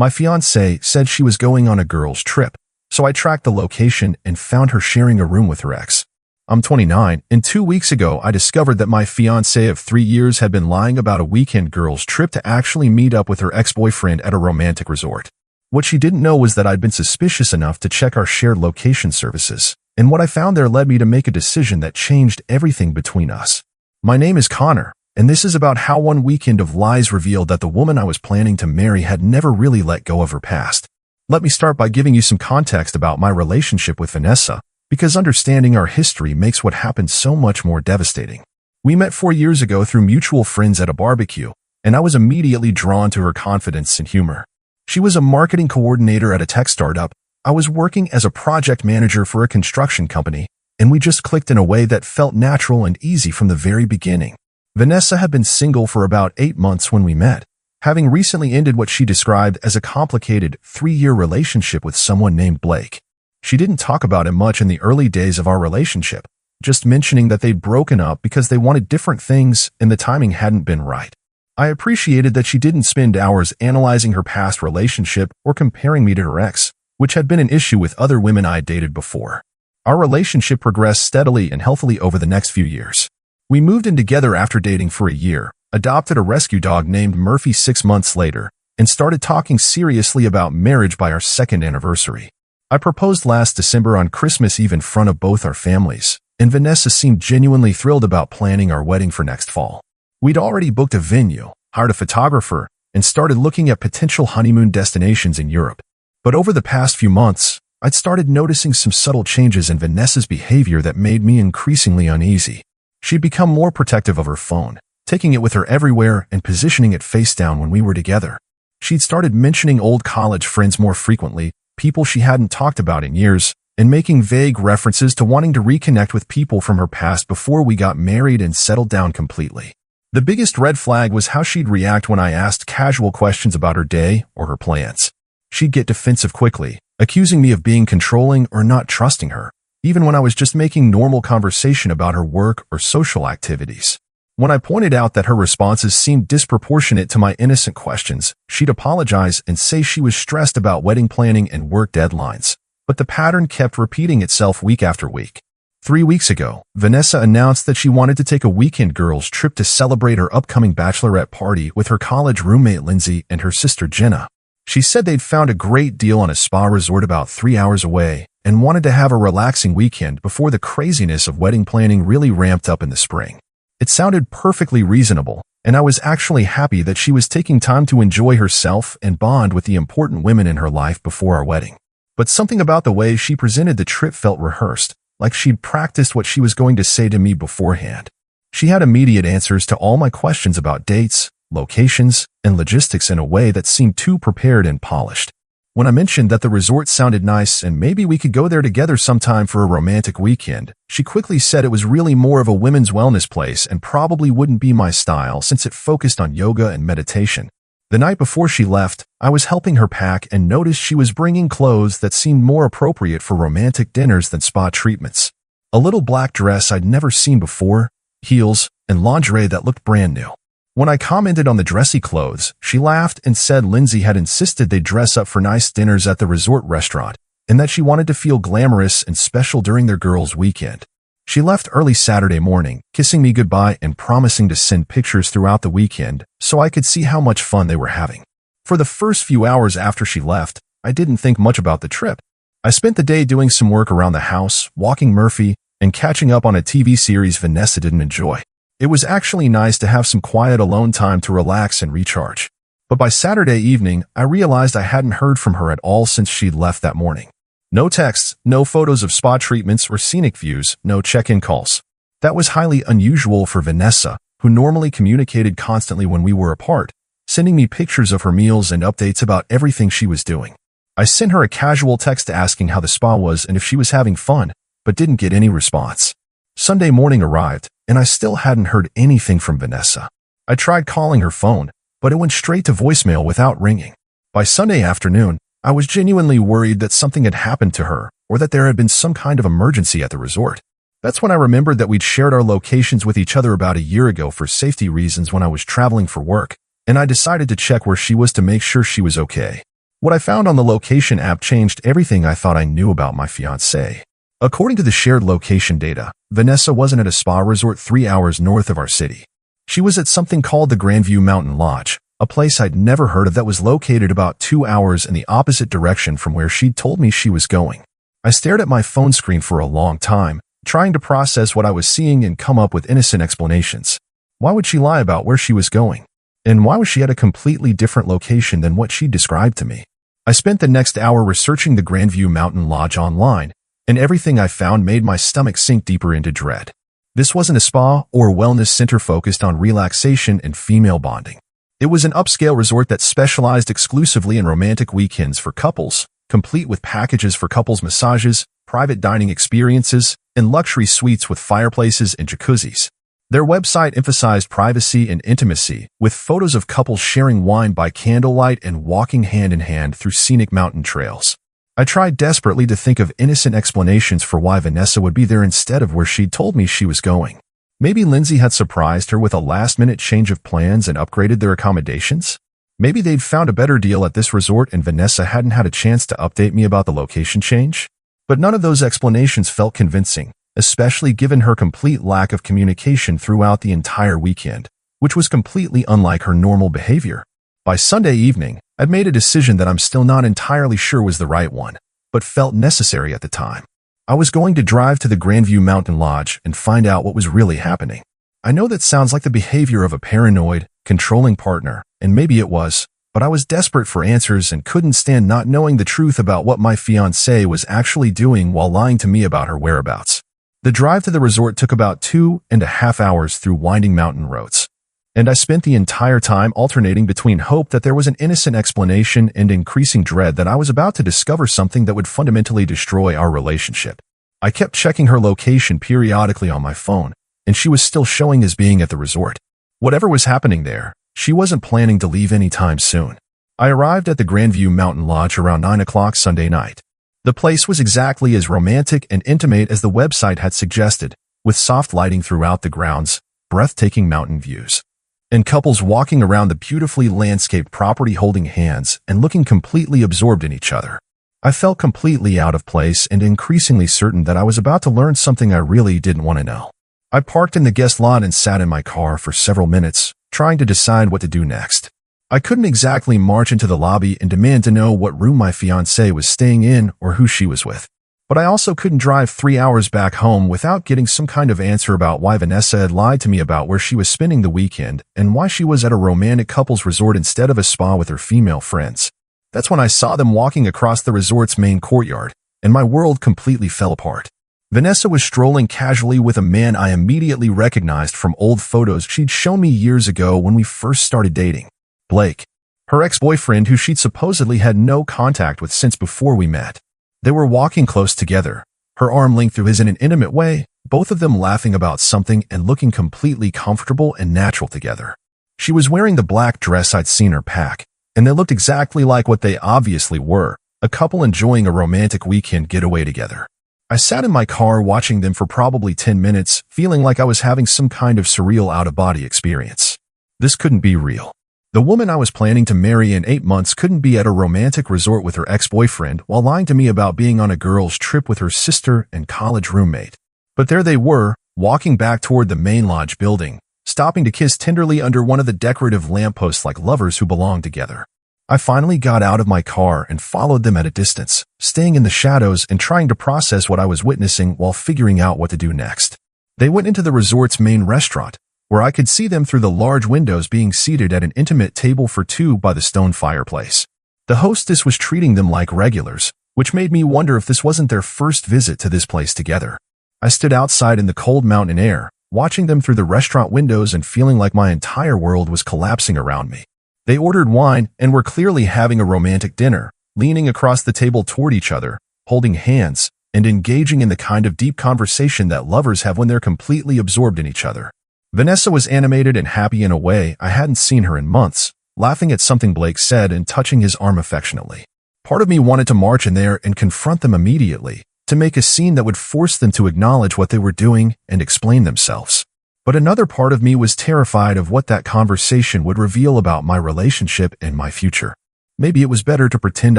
My fiancé said she was going on a girls' trip, so I tracked the location and found her sharing a room with her ex. I'm 29, and 2 weeks ago I discovered that my fiancé of 3 years had been lying about a weekend girls' trip to actually meet up with her ex-boyfriend at a romantic resort. What she didn't know was that I'd been suspicious enough to check our shared location services, and what I found there led me to make a decision that changed everything between us. My name is Connor, and this is about how one weekend of lies revealed that the woman I was planning to marry had never really let go of her past. Let me start by giving you some context about my relationship with Vanessa, because understanding our history makes what happened so much more devastating. We met 4 years ago through mutual friends at a barbecue, and I was immediately drawn to her confidence and humor. She was a marketing coordinator at a tech startup. I was working as a project manager for a construction company, and we just clicked in a way that felt natural and easy from the very beginning. Vanessa had been single for about 8 months when we met, having recently ended what she described as a complicated 3-year relationship with someone named Blake. She didn't talk about it much in the early days of our relationship, just mentioning that they'd broken up because they wanted different things and the timing hadn't been right. I appreciated that she didn't spend hours analyzing her past relationship or comparing me to her ex, which had been an issue with other women I dated before. Our relationship progressed steadily and healthily over the next few years. We moved in together after dating for a year, adopted a rescue dog named Murphy 6 months later, and started talking seriously about marriage by our 2nd anniversary. I proposed last December on Christmas Eve in front of both our families, and Vanessa seemed genuinely thrilled about planning our wedding for next fall. We'd already booked a venue, hired a photographer, and started looking at potential honeymoon destinations in Europe. But over the past few months, I'd started noticing some subtle changes in Vanessa's behavior that made me increasingly uneasy. She'd become more protective of her phone, taking it with her everywhere and positioning it face down when we were together. She'd started mentioning old college friends more frequently, people she hadn't talked about in years, and making vague references to wanting to reconnect with people from her past before we got married and settled down completely. The biggest red flag was how she'd react when I asked casual questions about her day or her plans. She'd get defensive quickly, accusing me of being controlling or not trusting her, even when I was just making normal conversation about her work or social activities. When I pointed out that her responses seemed disproportionate to my innocent questions, she'd apologize and say she was stressed about wedding planning and work deadlines. But the pattern kept repeating itself week after week. 3 weeks ago, Vanessa announced that she wanted to take a weekend girls' trip to celebrate her upcoming bachelorette party with her college roommate Lindsay and her sister Jenna. She said they'd found a great deal on a spa resort about 3 hours away and wanted to have a relaxing weekend before the craziness of wedding planning really ramped up in the spring. It sounded perfectly reasonable, and I was actually happy that she was taking time to enjoy herself and bond with the important women in her life before our wedding. But something about the way she presented the trip felt rehearsed, like she'd practiced what she was going to say to me beforehand. She had immediate answers to all my questions about dates, locations, and logistics in a way that seemed too prepared and polished. When I mentioned that the resort sounded nice and maybe we could go there together sometime for a romantic weekend, she quickly said it was really more of a women's wellness place and probably wouldn't be my style since it focused on yoga and meditation. The night before she left, I was helping her pack and noticed she was bringing clothes that seemed more appropriate for romantic dinners than spa treatments. A little black dress I'd never seen before, heels, and lingerie that looked brand new. When I commented on the dressy clothes, she laughed and said Lindsay had insisted they dress up for nice dinners at the resort restaurant, and that she wanted to feel glamorous and special during their girls' weekend. She left early Saturday morning, kissing me goodbye and promising to send pictures throughout the weekend so I could see how much fun they were having. For the first few hours after she left, I didn't think much about the trip. I spent the day doing some work around the house, walking Murphy, and catching up on a TV series Vanessa didn't enjoy. It was actually nice to have some quiet alone time to relax and recharge. But by Saturday evening, I realized I hadn't heard from her at all since she'd left that morning. No texts, no photos of spa treatments or scenic views, no check-in calls. That was highly unusual for Vanessa, who normally communicated constantly when we were apart, sending me pictures of her meals and updates about everything she was doing. I sent her a casual text asking how the spa was and if she was having fun, but didn't get any response. Sunday morning arrived, and I still hadn't heard anything from Vanessa. I tried calling her phone, but it went straight to voicemail without ringing. By Sunday afternoon, I was genuinely worried that something had happened to her or that there had been some kind of emergency at the resort. That's when I remembered that we'd shared our locations with each other about a year ago for safety reasons when I was traveling for work, and I decided to check where she was to make sure she was okay. What I found on the location app changed everything I thought I knew about my fiancé. According to the shared location data, Vanessa wasn't at a spa resort 3 hours north of our city. She was at something called the Grandview Mountain Lodge, a place I'd never heard of that was located about 2 hours in the opposite direction from where she'd told me she was going. I stared at my phone screen for a long time, trying to process what I was seeing and come up with innocent explanations. Why would she lie about where she was going? And why was she at a completely different location than what she described to me? I spent the next hour researching the Grandview Mountain Lodge online, and everything I found made my stomach sink deeper into dread. This wasn't a spa or wellness center focused on relaxation and female bonding. It was an upscale resort that specialized exclusively in romantic weekends for couples, complete with packages for couples massages, private dining experiences, and luxury suites with fireplaces and jacuzzis. Their website emphasized privacy and intimacy, with photos of couples sharing wine by candlelight and walking hand-in-hand through scenic mountain trails. I tried desperately to think of innocent explanations for why Vanessa would be there instead of where she'd told me she was going. Maybe Lindsay had surprised her with a last-minute change of plans and upgraded their accommodations? Maybe they'd found a better deal at this resort and Vanessa hadn't had a chance to update me about the location change? But none of those explanations felt convincing, especially given her complete lack of communication throughout the entire weekend, which was completely unlike her normal behavior. By Sunday evening, I'd made a decision that I'm still not entirely sure was the right one, but felt necessary at the time. I was going to drive to the Grandview Mountain Lodge and find out what was really happening. I know that sounds like the behavior of a paranoid, controlling partner, and maybe it was, but I was desperate for answers and couldn't stand not knowing the truth about what my fiancé was actually doing while lying to me about her whereabouts. The drive to the resort took about 2.5 hours through winding mountain roads, and I spent the entire time alternating between hope that there was an innocent explanation and increasing dread that I was about to discover something that would fundamentally destroy our relationship. I kept checking her location periodically on my phone, and she was still showing as being at the resort. Whatever was happening there, she wasn't planning to leave anytime soon. I arrived at the Grandview Mountain Lodge around 9 o'clock Sunday night. The place was exactly as romantic and intimate as the website had suggested, with soft lighting throughout the grounds, breathtaking mountain views, and couples walking around the beautifully landscaped property holding hands and looking completely absorbed in each other. I felt completely out of place and increasingly certain that I was about to learn something I really didn't want to know. I parked in the guest lot and sat in my car for several minutes, trying to decide what to do next. I couldn't exactly march into the lobby and demand to know what room my fiancé was staying in or who she was with. But I also couldn't drive 3 hours back home without getting some kind of answer about why Vanessa had lied to me about where she was spending the weekend and why she was at a romantic couples resort instead of a spa with her female friends. That's when I saw them walking across the resort's main courtyard, and my world completely fell apart. Vanessa was strolling casually with a man I immediately recognized from old photos she'd shown me years ago when we first started dating. Blake, her ex-boyfriend who she'd supposedly had no contact with since before we met. They were walking close together, her arm linked through his in an intimate way, both of them laughing about something and looking completely comfortable and natural together. She was wearing the black dress I'd seen her pack, and they looked exactly like what they obviously were, a couple enjoying a romantic weekend getaway together. I sat in my car watching them for probably 10 minutes, feeling like I was having some kind of surreal out-of-body experience. This couldn't be real. The woman I was planning to marry in 8 months couldn't be at a romantic resort with her ex-boyfriend while lying to me about being on a girls' trip with her sister and college roommate. But there they were, walking back toward the main lodge building, stopping to kiss tenderly under one of the decorative lampposts like lovers who belonged together. I finally got out of my car and followed them at a distance, staying in the shadows and trying to process what I was witnessing while figuring out what to do next. They went into the resort's main restaurant, where I could see them through the large windows being seated at an intimate table for two by the stone fireplace. The hostess was treating them like regulars, which made me wonder if this wasn't their first visit to this place together. I stood outside in the cold mountain air, watching them through the restaurant windows and feeling like my entire world was collapsing around me. They ordered wine and were clearly having a romantic dinner, leaning across the table toward each other, holding hands, and engaging in the kind of deep conversation that lovers have when they're completely absorbed in each other. Vanessa was animated and happy in a way I hadn't seen her in months, laughing at something Blake said and touching his arm affectionately. Part of me wanted to march in there and confront them immediately, to make a scene that would force them to acknowledge what they were doing and explain themselves. But another part of me was terrified of what that conversation would reveal about my relationship and my future. Maybe it was better to pretend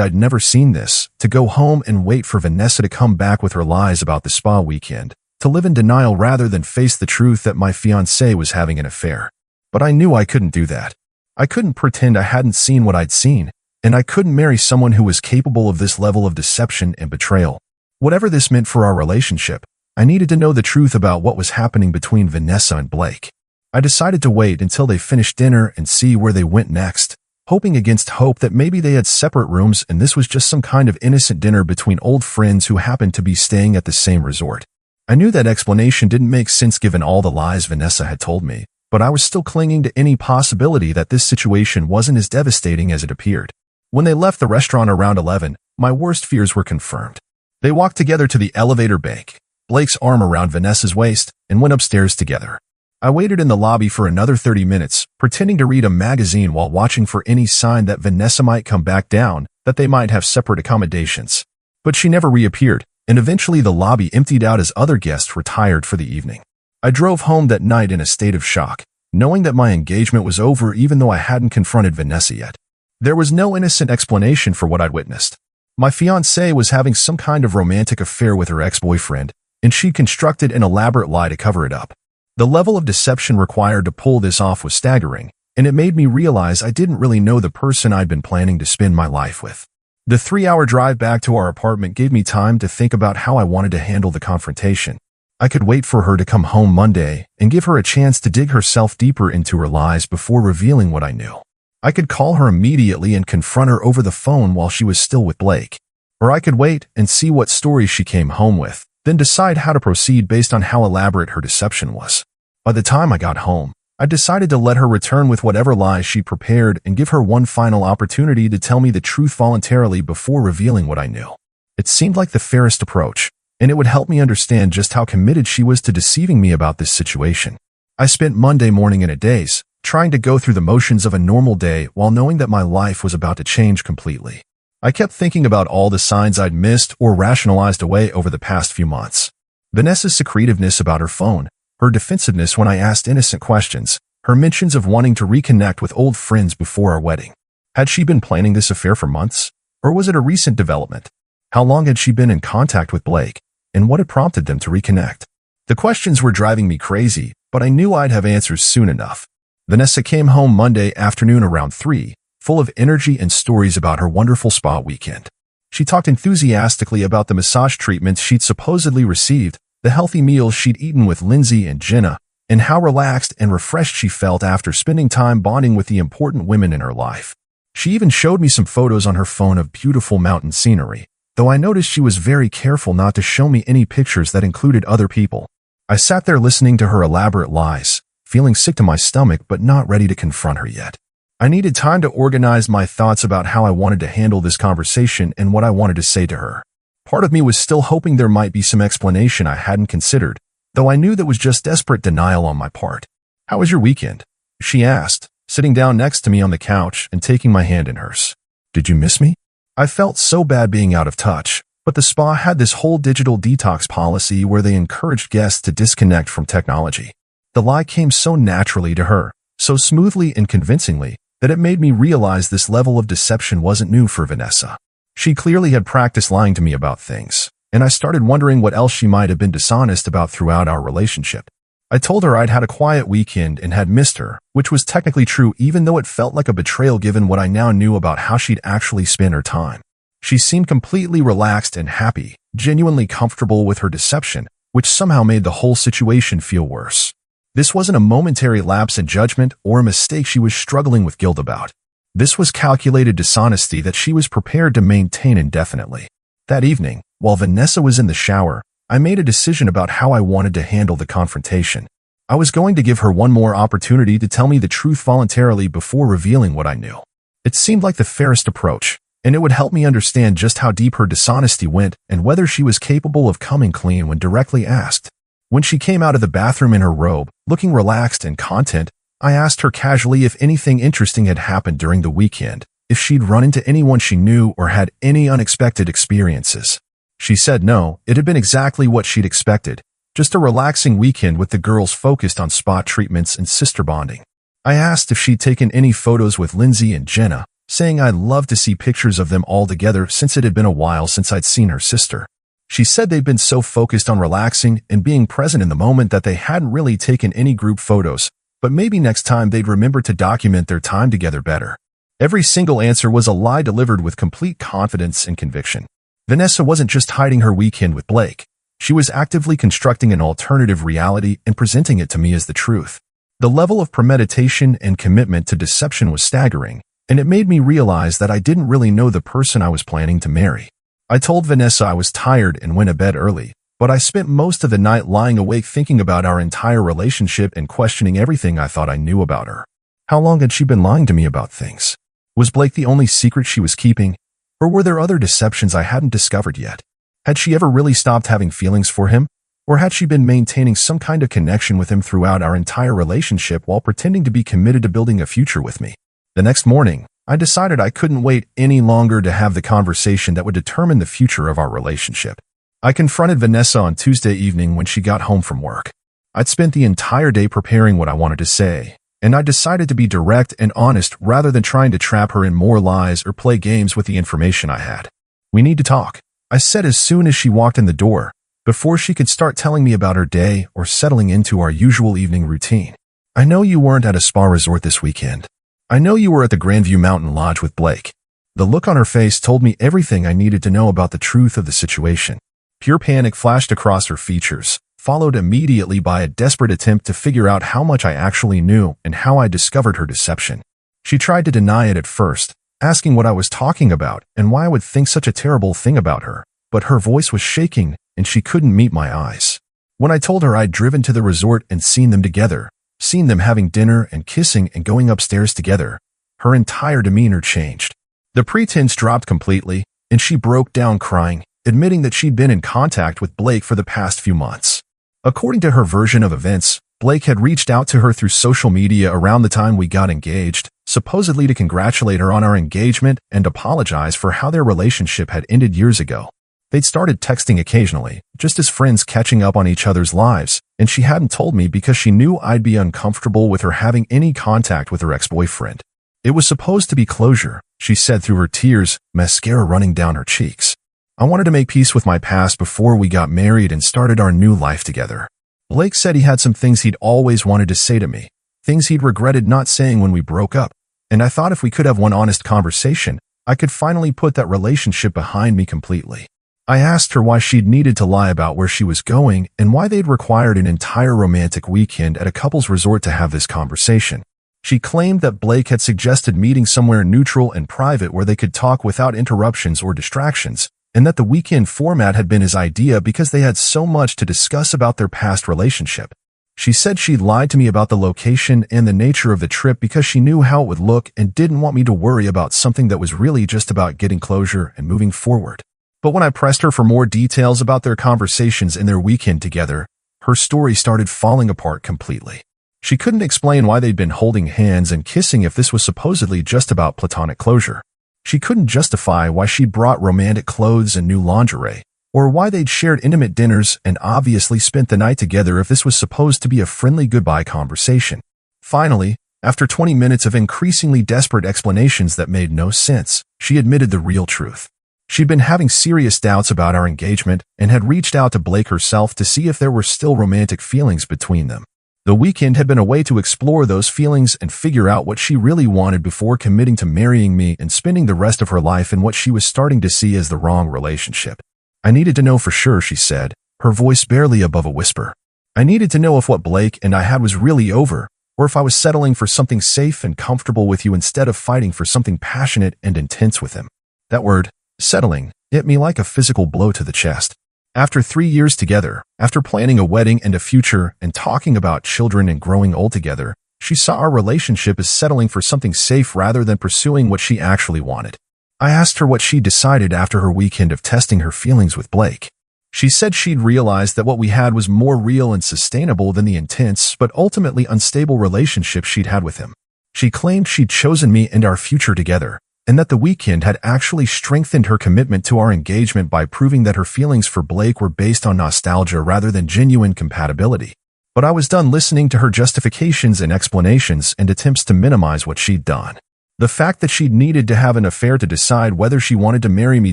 I'd never seen this, to go home and wait for Vanessa to come back with her lies about the spa weekend, to live in denial rather than face the truth that my fiancé was having an affair. But I knew I couldn't do that. I couldn't pretend I hadn't seen what I'd seen, and I couldn't marry someone who was capable of this level of deception and betrayal. Whatever this meant for our relationship, I needed to know the truth about what was happening between Vanessa and Blake. I decided to wait until they finished dinner and see where they went next, hoping against hope that maybe they had separate rooms and this was just some kind of innocent dinner between old friends who happened to be staying at the same resort. I knew that explanation didn't make sense given all the lies Vanessa had told me, but I was still clinging to any possibility that this situation wasn't as devastating as it appeared. When they left the restaurant around 11, my worst fears were confirmed. They walked together to the elevator bank, Blake's arm around Vanessa's waist, and went upstairs together. I waited in the lobby for another 30 minutes, pretending to read a magazine while watching for any sign that Vanessa might come back down, that they might have separate accommodations. But she never reappeared, and eventually the lobby emptied out as other guests retired for the evening. I drove home that night in a state of shock, knowing that my engagement was over even though I hadn't confronted Vanessa yet. There was no innocent explanation for what I'd witnessed. My fiancée was having some kind of romantic affair with her ex-boyfriend, and she constructed an elaborate lie to cover it up. The level of deception required to pull this off was staggering, and it made me realize I didn't really know the person I'd been planning to spend my life with. The 3-hour drive back to our apartment gave me time to think about how I wanted to handle the confrontation. I could wait for her to come home Monday and give her a chance to dig herself deeper into her lies before revealing what I knew. I could call her immediately and confront her over the phone while she was still with Blake. Or I could wait and see what story she came home with, then decide how to proceed based on how elaborate her deception was. By the time I got home, I decided to let her return with whatever lies she prepared and give her one final opportunity to tell me the truth voluntarily before revealing what I knew. It seemed like the fairest approach, and it would help me understand just how committed she was to deceiving me about this situation. I spent Monday morning in a daze, trying to go through the motions of a normal day while knowing that my life was about to change completely. I kept thinking about all the signs I'd missed or rationalized away over the past few months. Vanessa's secretiveness about her phone, her defensiveness when I asked innocent questions, her mentions of wanting to reconnect with old friends before our wedding. Had she been planning this affair for months? Or was it a recent development? How long had she been in contact with Blake? And what had prompted them to reconnect? The questions were driving me crazy, but I knew I'd have answers soon enough. Vanessa came home Monday afternoon around 3, full of energy and stories about her wonderful spa weekend. She talked enthusiastically about the massage treatments she'd supposedly received, the healthy meals she'd eaten with Lindsay and Jenna, and how relaxed and refreshed she felt after spending time bonding with the important women in her life. She even showed me some photos on her phone of beautiful mountain scenery, though I noticed she was very careful not to show me any pictures that included other people. I sat there listening to her elaborate lies, feeling sick to my stomach but not ready to confront her yet. I needed time to organize my thoughts about how I wanted to handle this conversation and what I wanted to say to her. Part of me was still hoping there might be some explanation I hadn't considered, though I knew that was just desperate denial on my part. "How was your weekend?" she asked, sitting down next to me on the couch and taking my hand in hers. "Did you miss me?" I felt so bad being out of touch, but the spa had this whole digital detox policy where they encouraged guests to disconnect from technology. The lie came so naturally to her, so smoothly and convincingly, that it made me realize this level of deception wasn't new for Vanessa. She clearly had practiced lying to me about things, and I started wondering what else she might have been dishonest about throughout our relationship. I told her I'd had a quiet weekend and had missed her, which was technically true even though it felt like a betrayal given what I now knew about how she'd actually spent her time. She seemed completely relaxed and happy, genuinely comfortable with her deception, which somehow made the whole situation feel worse. This wasn't a momentary lapse in judgment or a mistake she was struggling with guilt about. This was calculated dishonesty that she was prepared to maintain indefinitely. That evening, while Vanessa was in the shower, I made a decision about how I wanted to handle the confrontation. I was going to give her one more opportunity to tell me the truth voluntarily before revealing what I knew. It seemed like the fairest approach, and it would help me understand just how deep her dishonesty went and whether she was capable of coming clean when directly asked. When she came out of the bathroom in her robe, looking relaxed and content, I asked her casually if anything interesting had happened during the weekend, if she'd run into anyone she knew or had any unexpected experiences. She said no, it had been exactly what she'd expected, just a relaxing weekend with the girls focused on spa treatments and sister bonding. I asked if she'd taken any photos with Lindsay and Jenna, saying I'd love to see pictures of them all together since it had been a while since I'd seen her sister. She said they'd been so focused on relaxing and being present in the moment that they hadn't really taken any group photos, but maybe next time they'd remember to document their time together better. Every single answer was a lie delivered with complete confidence and conviction. Vanessa wasn't just hiding her weekend with Blake. She was actively constructing an alternative reality and presenting it to me as the truth. The level of premeditation and commitment to deception was staggering, and it made me realize that I didn't really know the person I was planning to marry. I told Vanessa I was tired and went to bed early, but I spent most of the night lying awake thinking about our entire relationship and questioning everything I thought I knew about her. How long had she been lying to me about things? Was Blake the only secret she was keeping? Or were there other deceptions I hadn't discovered yet? Had she ever really stopped having feelings for him? Or had she been maintaining some kind of connection with him throughout our entire relationship while pretending to be committed to building a future with me? The next morning, I decided I couldn't wait any longer to have the conversation that would determine the future of our relationship. I confronted Vanessa on Tuesday evening when she got home from work. I'd spent the entire day preparing what I wanted to say, and I decided to be direct and honest rather than trying to trap her in more lies or play games with the information I had. "We need to talk," I said as soon as she walked in the door, before she could start telling me about her day or settling into our usual evening routine. "I know you weren't at a spa resort this weekend. I know you were at the Grandview Mountain Lodge with Blake." The look on her face told me everything I needed to know about the truth of the situation. Pure panic flashed across her features, followed immediately by a desperate attempt to figure out how much I actually knew and how I discovered her deception. She tried to deny it at first, asking what I was talking about and why I would think such a terrible thing about her, but her voice was shaking and she couldn't meet my eyes. When I told her I'd driven to the resort and seen them together, seen them having dinner and kissing and going upstairs together, her entire demeanor changed. The pretense dropped completely, and she broke down crying, admitting that she'd been in contact with Blake for the past few months. According to her version of events, Blake had reached out to her through social media around the time we got engaged, supposedly to congratulate her on our engagement and apologize for how their relationship had ended years ago. They'd started texting occasionally, just as friends catching up on each other's lives, and she hadn't told me because she knew I'd be uncomfortable with her having any contact with her ex-boyfriend. "It was supposed to be closure," she said through her tears, mascara running down her cheeks. "I wanted to make peace with my past before we got married and started our new life together." Blake said he had some things he'd always wanted to say to me, things he'd regretted not saying when we broke up, and I thought if we could have one honest conversation, I could finally put that relationship behind me completely. I asked her why she'd needed to lie about where she was going and why they'd required an entire romantic weekend at a couple's resort to have this conversation. She claimed that Blake had suggested meeting somewhere neutral and private where they could talk without interruptions or distractions, and that the weekend format had been his idea because they had so much to discuss about their past relationship. She said she'd lied to me about the location and the nature of the trip because she knew how it would look and didn't want me to worry about something that was really just about getting closure and moving forward. But when I pressed her for more details about their conversations and their weekend together, her story started falling apart completely. She couldn't explain why they'd been holding hands and kissing if this was supposedly just about platonic closure. She couldn't justify why she'd brought romantic clothes and new lingerie, or why they'd shared intimate dinners and obviously spent the night together if this was supposed to be a friendly goodbye conversation. Finally, after 20 minutes of increasingly desperate explanations that made no sense, she admitted the real truth. She'd been having serious doubts about our engagement and had reached out to Blake herself to see if there were still romantic feelings between them. The weekend had been a way to explore those feelings and figure out what she really wanted before committing to marrying me and spending the rest of her life in what she was starting to see as the wrong relationship. "I needed to know for sure," she said, her voice barely above a whisper. "I needed to know if what Blake and I had was really over, or if I was settling for something safe and comfortable with you instead of fighting for something passionate and intense with him." That word, settling, hit me like a physical blow to the chest. After 3 years together, after planning a wedding and a future and talking about children and growing old together, she saw our relationship as settling for something safe rather than pursuing what she actually wanted. I asked her what she decided after her weekend of testing her feelings with Blake. She said she'd realized that what we had was more real and sustainable than the intense but ultimately unstable relationship she'd had with him. She claimed she'd chosen me and our future together, and that the weekend had actually strengthened her commitment to our engagement by proving that her feelings for Blake were based on nostalgia rather than genuine compatibility. But I was done listening to her justifications and explanations and attempts to minimize what she'd done. The fact that she'd needed to have an affair to decide whether she wanted to marry me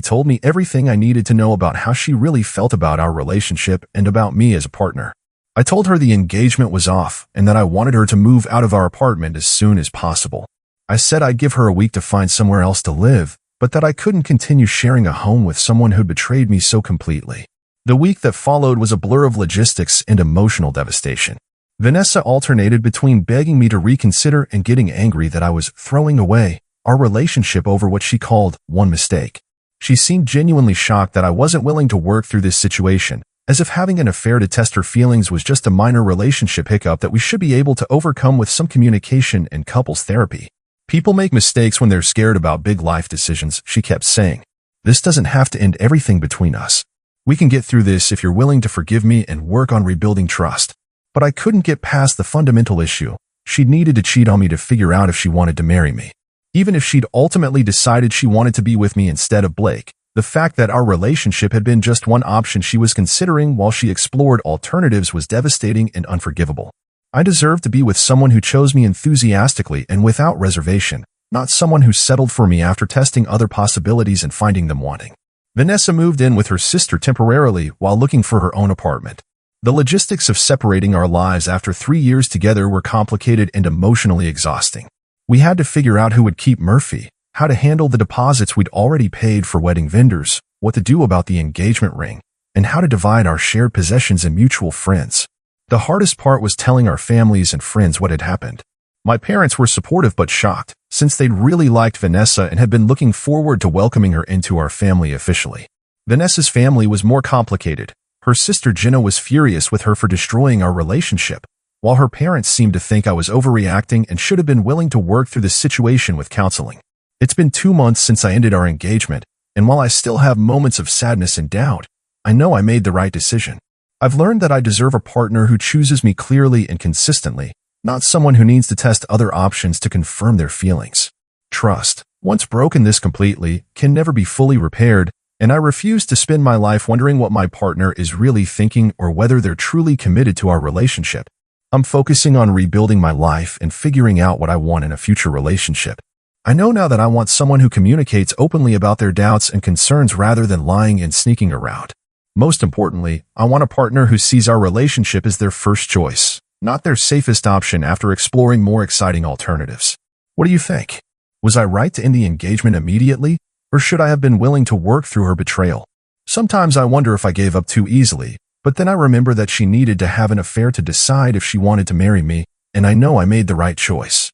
told me everything I needed to know about how she really felt about our relationship and about me as a partner. I told her the engagement was off and that I wanted her to move out of our apartment as soon as possible. I said I'd give her a week to find somewhere else to live, but that I couldn't continue sharing a home with someone who'd betrayed me so completely. The week that followed was a blur of logistics and emotional devastation. Vanessa alternated between begging me to reconsider and getting angry that I was throwing away our relationship over what she called one mistake. She seemed genuinely shocked that I wasn't willing to work through this situation, as if having an affair to test her feelings was just a minor relationship hiccup that we should be able to overcome with some communication and couples therapy. People make mistakes when they're scared about big life decisions, she kept saying. This doesn't have to end everything between us. We can get through this if you're willing to forgive me and work on rebuilding trust. But I couldn't get past the fundamental issue. She'd needed to cheat on me to figure out if she wanted to marry me. Even if she'd ultimately decided she wanted to be with me instead of Blake, the fact that our relationship had been just one option she was considering while she explored alternatives was devastating and unforgivable. I deserved to be with someone who chose me enthusiastically and without reservation, not someone who settled for me after testing other possibilities and finding them wanting. Vanessa moved in with her sister temporarily while looking for her own apartment. The logistics of separating our lives after 3 years together were complicated and emotionally exhausting. We had to figure out who would keep Murphy, how to handle the deposits we'd already paid for wedding vendors, what to do about the engagement ring, and how to divide our shared possessions and mutual friends. The hardest part was telling our families and friends what had happened. My parents were supportive but shocked, since they'd really liked Vanessa and had been looking forward to welcoming her into our family officially. Vanessa's family was more complicated. Her sister Jenna was furious with her for destroying our relationship, while her parents seemed to think I was overreacting and should have been willing to work through the situation with counseling. It's been 2 months since I ended our engagement, and while I still have moments of sadness and doubt, I know I made the right decision. I've learned that I deserve a partner who chooses me clearly and consistently, not someone who needs to test other options to confirm their feelings. Trust, once broken this completely, can never be fully repaired, and I refuse to spend my life wondering what my partner is really thinking or whether they're truly committed to our relationship. I'm focusing on rebuilding my life and figuring out what I want in a future relationship. I know now that I want someone who communicates openly about their doubts and concerns rather than lying and sneaking around. Most importantly, I want a partner who sees our relationship as their first choice, not their safest option after exploring more exciting alternatives. What do you think? Was I right to end the engagement immediately, or should I have been willing to work through her betrayal? Sometimes I wonder if I gave up too easily, but then I remember that she needed to have an affair to decide if she wanted to marry me, and I know I made the right choice.